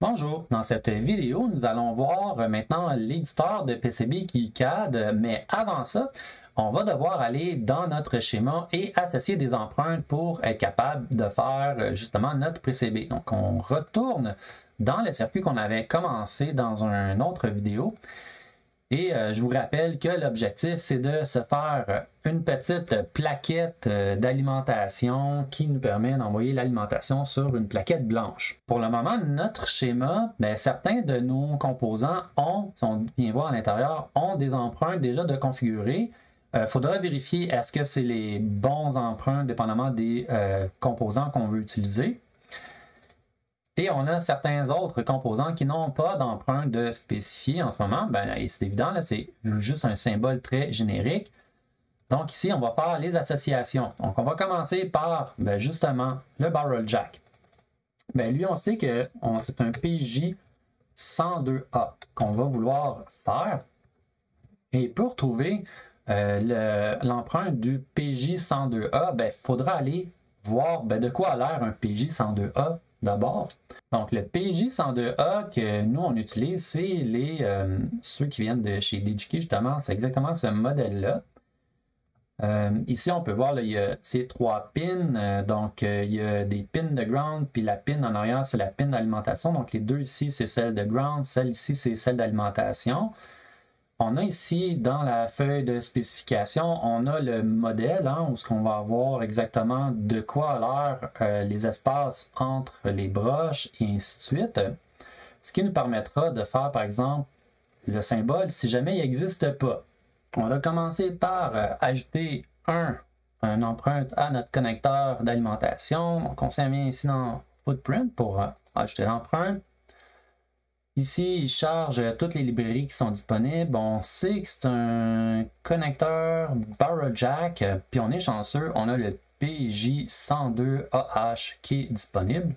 Bonjour, dans cette vidéo, nous allons voir maintenant l'éditeur de PCB KiCad, mais avant ça, on va devoir aller dans notre schéma et associer des empreintes pour être capable de faire justement notre PCB. Donc, on retourne dans le circuit qu'on avait commencé dans une autre vidéo. Et je vous rappelle que l'objectif, c'est de se faire une petite plaquette d'alimentation qui nous permet d'envoyer l'alimentation sur une plaquette blanche. Pour le moment, notre schéma, certains de nos composants ont, si on vient voir à l'intérieur, ont des empreintes déjà de configurer. Il faudra vérifier est-ce que c'est les bons empreintes dépendamment des composants qu'on veut utiliser. Et on a certains autres composants qui n'ont pas d'empreinte de spécifié en ce moment. C'est évident, c'est juste un symbole très générique. Donc ici, on va faire les associations. Donc on va commencer par justement le barrel jack. Lui, on sait que c'est un PJ102A qu'on va vouloir faire. Et pour trouver l'empreinte du PJ102A, il faudra aller voir de quoi a l'air un PJ102A d'abord. Donc, le PJ102A que nous, on utilise, c'est ceux qui viennent de chez DigiKey, justement. C'est exactement ce modèle-là. Ici, on peut voir, là, il y a ces trois pins. Il y a des pins de ground, puis la pin en arrière, c'est la pin d'alimentation. Donc, les deux ici, c'est celle de ground. Celle ici, c'est celle d'alimentation. On a ici, dans la feuille de spécification, on a le modèle, où on va avoir exactement de quoi a l'air les espaces entre les broches et ainsi de suite. Ce qui nous permettra de faire, par exemple, le symbole si jamais il n'existe pas. On va commencer par ajouter une empreinte à notre connecteur d'alimentation. Donc, on s'en vient ici dans Footprint pour ajouter l'empreinte. Ici, il charge toutes les librairies qui sont disponibles. On sait que c'est un connecteur barrel jack, puis on est chanceux, on a le PJ102AH qui est disponible.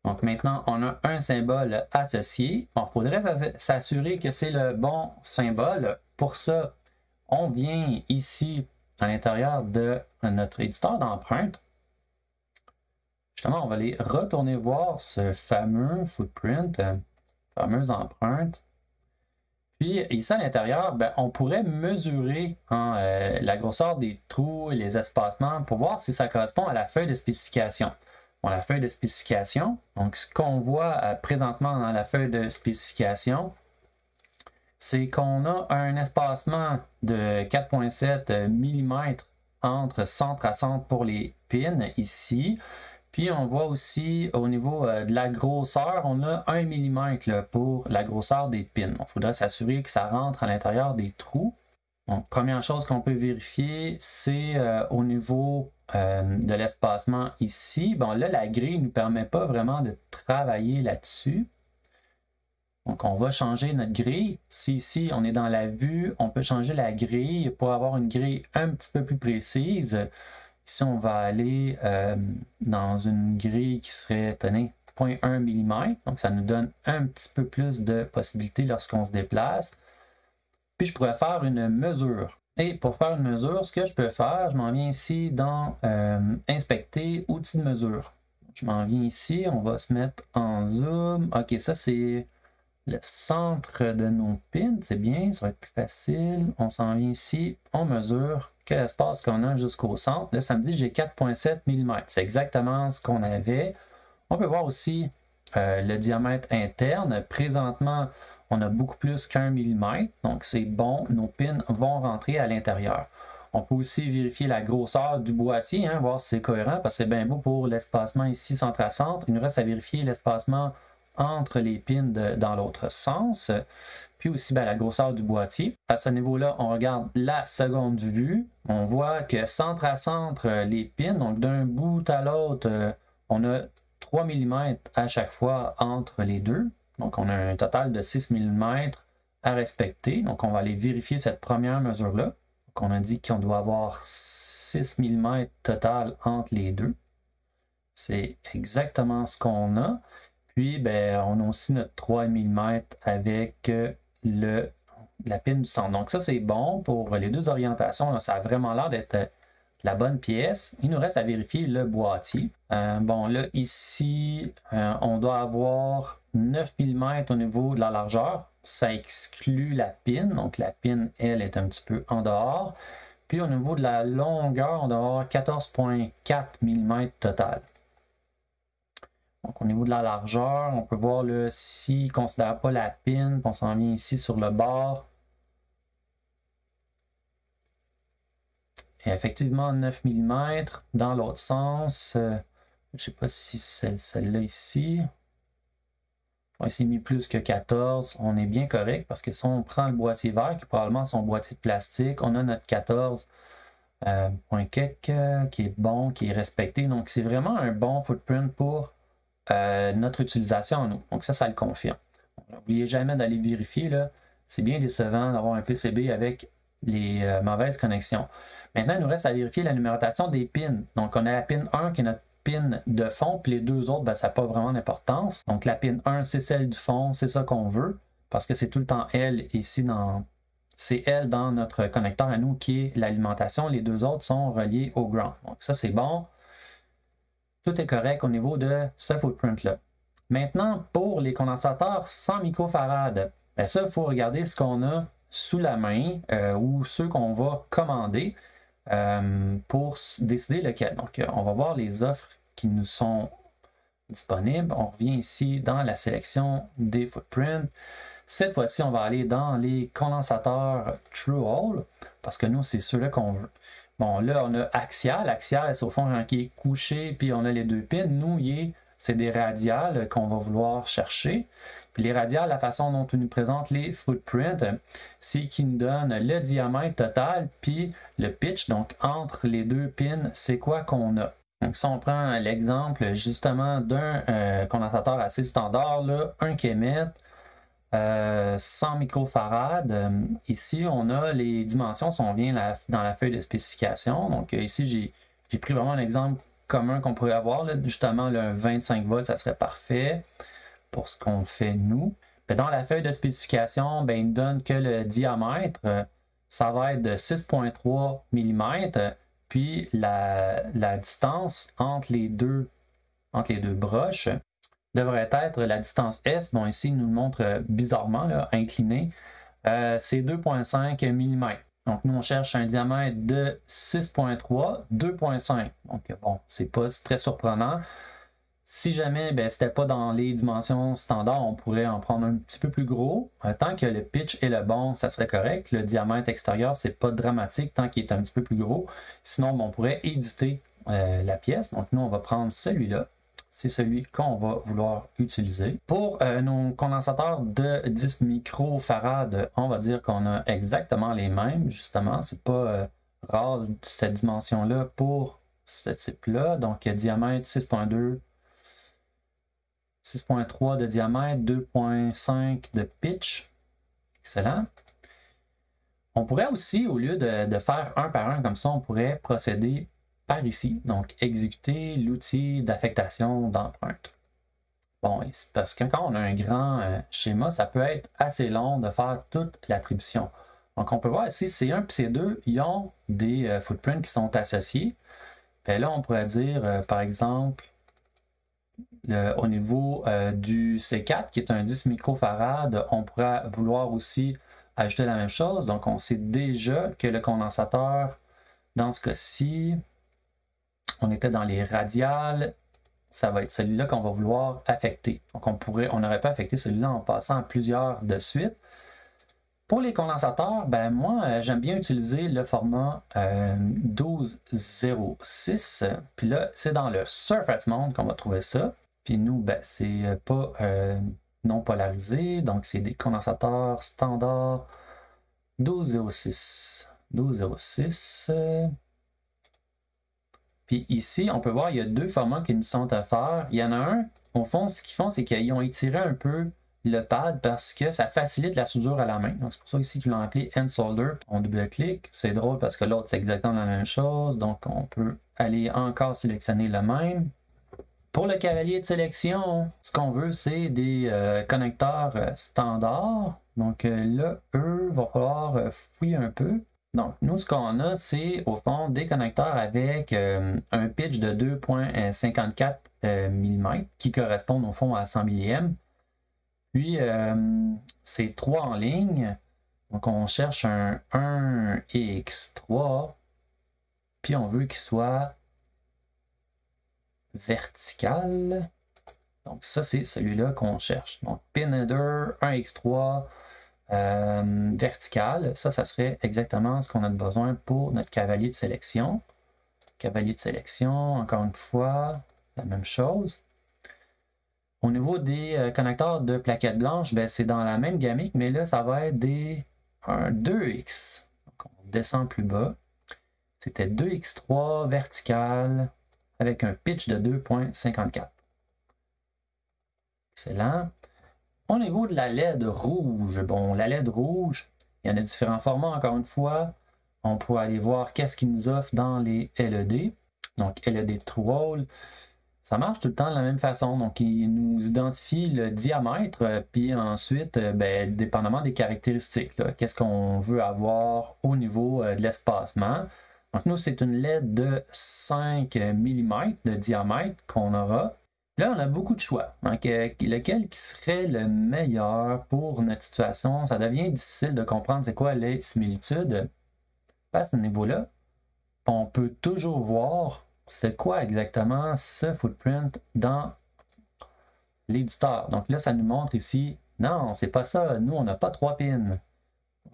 Donc maintenant, on a un symbole associé. Il faudrait s'assurer que c'est le bon symbole. Pour ça, on vient ici à l'intérieur de notre éditeur d'empreintes. Justement, on va aller retourner voir ce fameux footprint, fameuse empreinte. Puis ici à l'intérieur, on pourrait mesurer la grosseur des trous et les espacements pour voir si ça correspond à la feuille de spécification. Bon, la feuille de spécification, donc ce qu'on voit présentement dans la feuille de spécification, c'est qu'on a un espacement de 4,7 mm entre centre à centre pour les pins ici. Puis on voit aussi au niveau de la grosseur, on a 1 mm pour la grosseur des pins. Il faudrait s'assurer que ça rentre à l'intérieur des trous. Donc, première chose qu'on peut vérifier, c'est au niveau de l'espacement ici. Bon, là, la grille ne nous permet pas vraiment de travailler là-dessus. Donc, on va changer notre grille. Si ici, on est dans la vue, on peut changer la grille pour avoir une grille un petit peu plus précise. Ici, on va aller dans une grille qui serait, tenez, 0,1 mm. Donc, ça nous donne un petit peu plus de possibilités lorsqu'on se déplace. Puis, je pourrais faire une mesure. Et pour faire une mesure, ce que je peux faire, je m'en viens ici dans Inspecter, outils de mesure. Je m'en viens ici, on va se mettre en zoom. OK, ça, c'est le centre de nos pins. C'est bien, ça va être plus facile. On s'en vient ici, on mesure quel espace qu'on a jusqu'au centre. Là, ça me dit que j'ai 4,7 mm. C'est exactement ce qu'on avait. On peut voir aussi le diamètre interne. Présentement, on a beaucoup plus qu'1 mm. Donc, c'est bon. Nos pins vont rentrer à l'intérieur. On peut aussi vérifier la grosseur du boîtier, voir si c'est cohérent, parce que c'est bien beau pour l'espacement ici centre à centre. Il nous reste à vérifier l'espacement entre les pins dans l'autre sens. Puis aussi la grosseur du boîtier. À ce niveau-là, on regarde la seconde vue. On voit que centre à centre, les pins, donc d'un bout à l'autre, on a 3 mm à chaque fois entre les deux. Donc, on a un total de 6 mm à respecter. Donc, on va aller vérifier cette première mesure-là. Donc, on a dit qu'on doit avoir 6 mm total entre les deux. C'est exactement ce qu'on a. Puis, on a aussi notre 3 mm avec la pin du centre. Donc, ça, c'est bon pour les deux orientations. Là, ça a vraiment l'air d'être la bonne pièce. Il nous reste à vérifier le boîtier. Bon, là, ici, on doit avoir 9 mm au niveau de la largeur. Ça exclut la pin. Donc, la pin, elle, est un petit peu en dehors. Puis, au niveau de la longueur, on doit avoir 14,4 mm total. Donc, au niveau de la largeur, on peut voir là, s'il ne considère pas la pin, on s'en vient ici sur le bord. Et effectivement, 9 mm. Dans l'autre sens, je ne sais pas si c'est celle-là ici. On s'est mis plus que 14. On est bien correct parce que si on prend le boîtier vert, qui est probablement son boîtier de plastique, on a notre 14 point quelque qui est bon, qui est respecté. Donc, c'est vraiment un bon footprint pour notre utilisation en nous. Donc, ça le confirme. N'oubliez jamais d'aller vérifier. C'est bien décevant d'avoir un PCB avec les mauvaises connexions. Maintenant, il nous reste à vérifier la numérotation des pins. Donc, on a la pin 1 qui est notre pin de fond, puis les deux autres, ben, ça n'a pas vraiment d'importance. Donc, la pin 1, c'est celle du fond, c'est ça qu'on veut, parce que c'est tout le temps elle ici c'est elle dans notre connecteur à nous qui est l'alimentation. Les deux autres sont reliés au ground. Donc, ça, c'est bon. Tout est correct au niveau de ce footprint-là. Maintenant, pour les condensateurs 100 microfarad, bien ça, il faut regarder ce qu'on a sous la main ou ceux qu'on va commander pour décider lequel. Donc, on va voir les offres qui nous sont disponibles. On revient ici dans la sélection des footprints. Cette fois-ci, on va aller dans les condensateurs True-Hole parce que nous, c'est ceux-là qu'on veut. Bon, là, on a axial. Axial, c'est au fond qui est couché, puis on a les deux pins. Nous, c'est des radiales qu'on va vouloir chercher. Puis les radiales, la façon dont on nous présente les footprints, c'est qu'ils nous donnent le diamètre total, puis le pitch. Donc, entre les deux pins, c'est quoi qu'on a. Donc, si on prend l'exemple justement d'un condensateur assez standard, là, un qui émet 100 microfarad. Ici, on a les dimensions si on vient dans la feuille de spécification. Donc, ici, j'ai pris vraiment un exemple commun qu'on pourrait avoir. Là. Justement, le 25 volts, ça serait parfait pour ce qu'on fait nous. Mais dans la feuille de spécification, ben, il nous donne que le diamètre, ça va être de 6,3 mm. Puis, la distance entre les deux broches devrait être la distance S. Bon, ici, il nous le montre bizarrement, là, incliné. C'est 2,5 mm. Donc, nous, on cherche un diamètre de 6,3, 2,5. Donc, bon, c'est pas très surprenant. Si jamais ce n'était pas dans les dimensions standards, on pourrait en prendre un petit peu plus gros. Tant que le pitch est le bon, ça serait correct. Le diamètre extérieur, c'est pas dramatique tant qu'il est un petit peu plus gros. Sinon, on pourrait éditer la pièce. Donc, nous, on va prendre celui-là. C'est celui qu'on va vouloir utiliser. Pour nos condensateurs de 10 microfarad, on va dire qu'on a exactement les mêmes, justement. C'est pas rare cette dimension-là pour ce type-là. Donc, diamètre 6,2, 6,3 de diamètre, 2,5 de pitch. Excellent. On pourrait aussi, au lieu de faire un par un comme ça, on pourrait procéder par ici, donc exécuter l'outil d'affectation d'empreinte. Bon, c'est parce que quand on a un grand schéma, ça peut être assez long de faire toute l'attribution. Donc on peut voir ici, C1 et C2, ils ont des footprints qui sont associés. Puis là, on pourrait dire, par exemple, au niveau du C4, qui est un 10 microfarad, on pourrait vouloir aussi ajouter la même chose. Donc on sait déjà que le condensateur, dans ce cas-ci, on était dans les radiales, ça va être celui-là qu'on va vouloir affecter. Donc, on n'aurait pas affecté celui-là en passant à plusieurs de suite. Pour les condensateurs, ben moi, j'aime bien utiliser le format 1206. Puis là, c'est dans le Surface Mode qu'on va trouver ça. Puis nous, ben, c'est pas non polarisé. Donc, c'est des condensateurs standards 1206. 1206. Puis ici, on peut voir, il y a deux formats qui nous sont offerts. Il y en a un, au fond, ce qu'ils font, c'est qu'ils ont étiré un peu le pad parce que ça facilite la soudure à la main. Donc, c'est pour ça ici qu'ils l'ont appelé Hand Solder. On double-clique. C'est drôle parce que l'autre, c'est exactement la même chose. Donc, on peut aller encore sélectionner le même. Pour le cavalier de sélection, ce qu'on veut, c'est des connecteurs standards. Donc là, eux, il va falloir fouiller un peu. Donc, nous, ce qu'on a, c'est au fond des connecteurs avec un pitch de 2,54 mm qui correspondent au fond à 100 milliemes. Puis, c'est 3 en ligne. Donc, on cherche un 1x3. Puis, on veut qu'il soit vertical. Donc, ça, c'est celui-là qu'on cherche. Donc, pin header 1x3 vertical. Ça serait exactement ce qu'on a besoin pour notre cavalier de sélection. Cavalier de sélection, encore une fois, la même chose. Au niveau des connecteurs de plaquettes blanches, ben, c'est dans la même gamique, mais là, ça va être des 2x. Donc, on descend plus bas. C'était 2x3 vertical avec un pitch de 2,54. Excellent. Au niveau de la LED rouge, bon, la LED rouge, il y en a différents formats, encore une fois. On peut aller voir qu'est-ce qu'ils nous offrent dans les LED. Donc, LED True-Hole, ça marche tout le temps de la même façon. Donc, il nous identifie le diamètre, puis ensuite, ben, dépendamment des caractéristiques, qu'est-ce qu'on veut avoir au niveau de l'espacement. Donc, nous, c'est une LED de 5 mm de diamètre qu'on aura. Là, on a beaucoup de choix. Donc, lequel qui serait le meilleur pour notre situation? Ça devient difficile de comprendre c'est quoi les similitudes. À ce niveau-là, on peut toujours voir c'est quoi exactement ce footprint dans l'éditeur. Donc là, ça nous montre ici, non, c'est pas ça. Nous, on n'a pas 3 pins.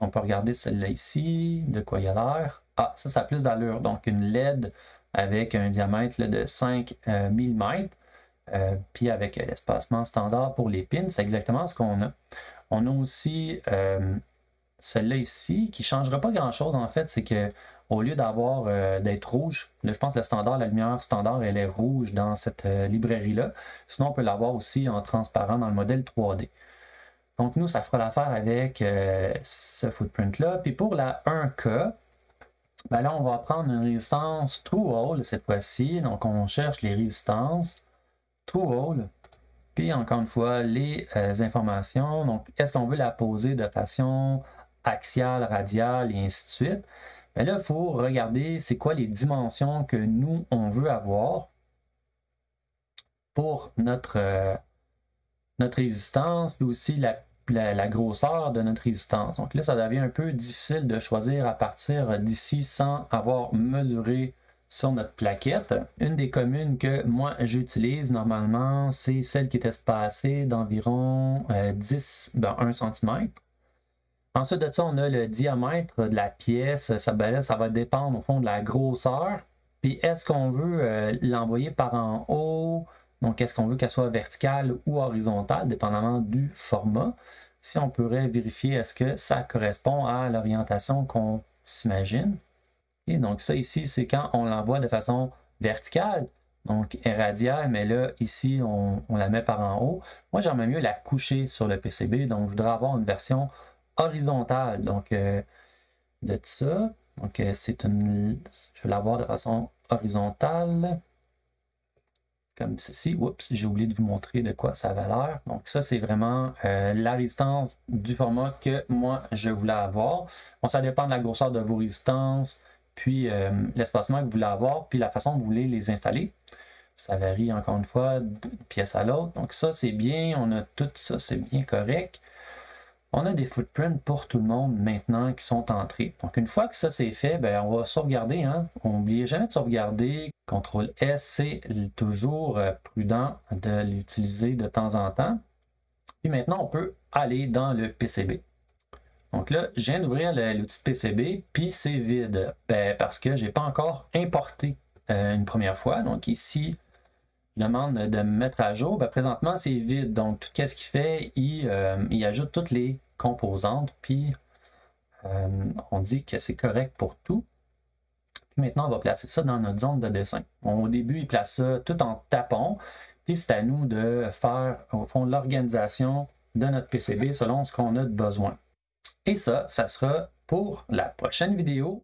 On peut regarder celle-là ici, de quoi il a l'air. Ah, ça a plus d'allure. Donc, une LED avec un diamètre là, de 5 mm. Puis avec l'espacement standard pour les pins, c'est exactement ce qu'on a. On a aussi celle-là ici, qui ne changera pas grand-chose en fait, c'est que au lieu d'avoir d'être rouge, là, je pense que le standard, la lumière standard, elle est rouge dans cette librairie-là. Sinon, on peut l'avoir aussi en transparent dans le modèle 3D. Donc, nous, ça fera l'affaire avec ce footprint-là. Puis pour la 1K, ben là, on va prendre une résistance True-Hole cette fois-ci. Donc, on cherche les résistances True-Hole. Puis encore une fois, les informations. Donc, est-ce qu'on veut la poser de façon axiale, radiale et ainsi de suite? Bien là, il faut regarder c'est quoi les dimensions que nous, on veut avoir pour notre résistance, puis aussi la grosseur de notre résistance. Donc là, ça devient un peu difficile de choisir à partir d'ici sans avoir mesuré sur notre plaquette. Une des communes que moi j'utilise normalement, c'est celle qui est espacée d'environ 1 cm. Ensuite de ça, on a le diamètre de la pièce. Ça va dépendre au fond de la grosseur. Puis est-ce qu'on veut l'envoyer par en haut? Donc est-ce qu'on veut qu'elle soit verticale ou horizontale, dépendamment du format? Si on pourrait vérifier est-ce que ça correspond à l'orientation qu'on s'imagine. Et donc ça ici, c'est quand on l'envoie de façon verticale, donc radiale, mais là, ici, on la met par en haut. Moi, j'aimerais mieux la coucher sur le PCB, donc je voudrais avoir une version horizontale, donc de ça. Donc je vais l'avoir de façon horizontale, comme ceci. Oups, j'ai oublié de vous montrer de quoi ça avait l'air. Donc ça, c'est vraiment la résistance du format que moi, je voulais avoir. Bon, ça dépend de la grosseur de vos résistances, puis l'espacement que vous voulez avoir, puis la façon que vous voulez les installer. Ça varie encore une fois d'une pièce à l'autre. Donc ça, c'est bien. On a tout ça, c'est bien correct. On a des footprints pour tout le monde maintenant qui sont entrés. Donc une fois que ça c'est fait, ben, on va sauvegarder. N'oubliez jamais de sauvegarder. CTRL S, c'est toujours prudent de l'utiliser de temps en temps. Puis maintenant, on peut aller dans le PCB. Donc là, je viens d'ouvrir l'outil PCB, puis c'est vide. Ben, parce que je n'ai pas encore importé une première fois. Donc ici, je demande de me mettre à jour. Ben, présentement, c'est vide. Donc, tout ce qu'il fait, il ajoute toutes les composantes, puis on dit que c'est correct pour tout. Puis maintenant, on va placer ça dans notre zone de dessin. Bon, au début, il place ça tout en tapon, puis c'est à nous de faire, au fond, l'organisation de notre PCB selon ce qu'on a de besoin. Et ça sera pour la prochaine vidéo.